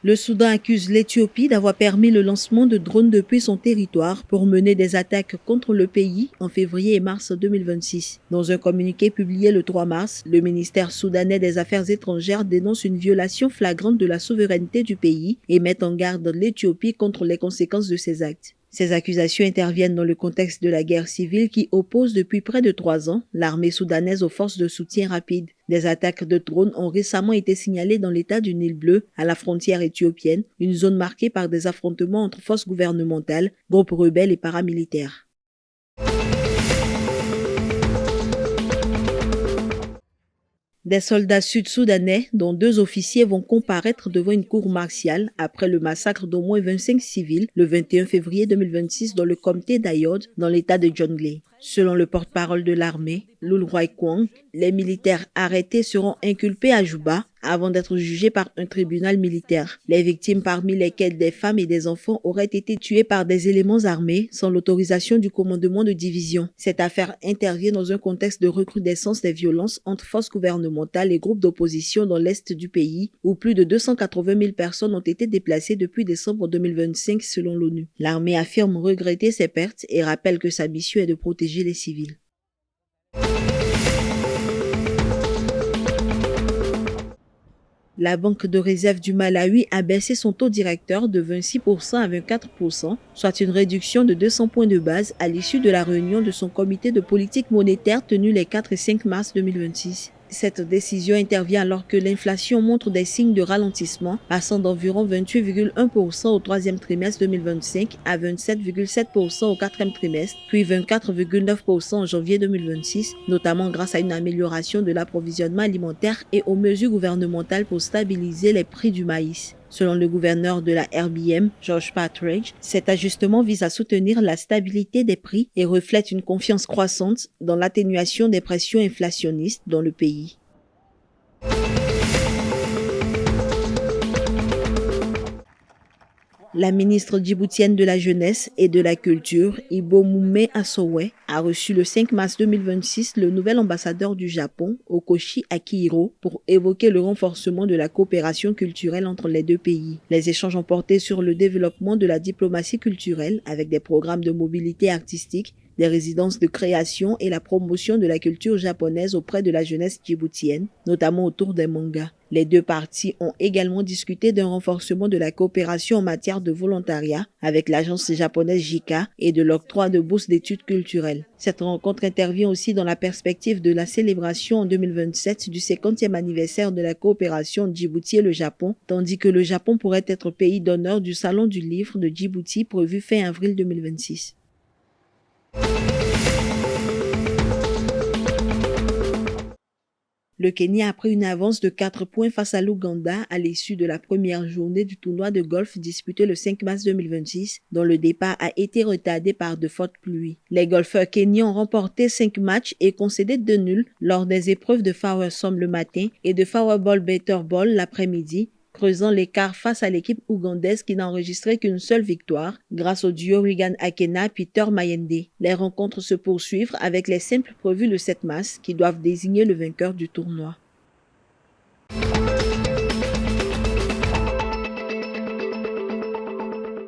Le Soudan accuse l'Éthiopie d'avoir permis le lancement de drones depuis son territoire pour mener des attaques contre le pays en février et mars 2026. Dans un communiqué publié le 3 mars, le ministère soudanais des Affaires étrangères dénonce une violation flagrante de la souveraineté du pays et met en garde l'Éthiopie contre les conséquences de ces actes. Ces accusations interviennent dans le contexte de la guerre civile qui oppose depuis près de 3 ans l'armée soudanaise aux forces de soutien rapide. Des attaques de drones ont récemment été signalées dans l'état du Nil Bleu, à la frontière éthiopienne, une zone marquée par des affrontements entre forces gouvernementales, groupes rebelles et paramilitaires. Des soldats sud-soudanais, dont 2 officiers, vont comparaître devant une cour martiale après le massacre d'au moins 25 civils le 21 février 2026 dans le comté d'Ayod, dans l'état de Jonglei. Selon le porte-parole de l'armée, Lulroy Kwang, les militaires arrêtés seront inculpés à Juba avant d'être jugés par un tribunal militaire. Les victimes, parmi lesquelles des femmes et des enfants, auraient été tuées par des éléments armés sans l'autorisation du commandement de division. Cette affaire intervient dans un contexte de recrudescence des violences entre forces gouvernementales et groupes d'opposition dans l'est du pays, où plus de 280 000 personnes ont été déplacées depuis décembre 2025 selon l'ONU. L'armée affirme regretter ces pertes et rappelle que sa mission est de protéger les civils. La Banque de réserve du Malawi a baissé son taux directeur de 26% à 24%, soit une réduction de 200 points de base à l'issue de la réunion de son comité de politique monétaire tenue les 4 et 5 mars 2026. Cette décision intervient alors que l'inflation montre des signes de ralentissement, passant d'environ 28,1% au 3e trimestre 2025 à 27,7% au 4e trimestre, puis 24,9% en janvier 2026, notamment grâce à une amélioration de l'approvisionnement alimentaire et aux mesures gouvernementales pour stabiliser les prix du maïs. Selon le gouverneur de la RBM, George Partridge, cet ajustement vise à soutenir la stabilité des prix et reflète une confiance croissante dans l'atténuation des pressions inflationnistes dans le pays. La ministre djiboutienne de la Jeunesse et de la Culture, Ibo Moumé Assowe, a reçu le 5 mars 2026 le nouvel ambassadeur du Japon, Okoshi Akihiro, pour évoquer le renforcement de la coopération culturelle entre les 2 pays. Les échanges ont porté sur le développement de la diplomatie culturelle avec des programmes de mobilité artistique, des résidences de création et la promotion de la culture japonaise auprès de la jeunesse djiboutienne, notamment autour des mangas. Les 2 parties ont également discuté d'un renforcement de la coopération en matière de volontariat avec l'agence japonaise JICA et de l'octroi de bourses d'études culturelles. Cette rencontre intervient aussi dans la perspective de la célébration en 2027 du 50e anniversaire de la coopération Djibouti et le Japon, tandis que le Japon pourrait être pays d'honneur du Salon du Livre de Djibouti prévu fin avril 2026. Le Kenya a pris une avance de 4 points face à l'Ouganda à l'issue de la première journée du tournoi de golf disputé le 5 mars 2026, dont le départ a été retardé par de fortes pluies. Les golfeurs kenyans ont remporté 5 matchs et concédé 2 nuls lors des épreuves de Flowersome le matin et de Flowerball Better Ball l'après-midi, creusant l'écart face à l'équipe ougandaise qui n'a enregistré qu'une seule victoire grâce au duo Regan Akena-Peter Mayende. Les rencontres se poursuivent avec les simples prévues le 7 mars qui doivent désigner le vainqueur du tournoi.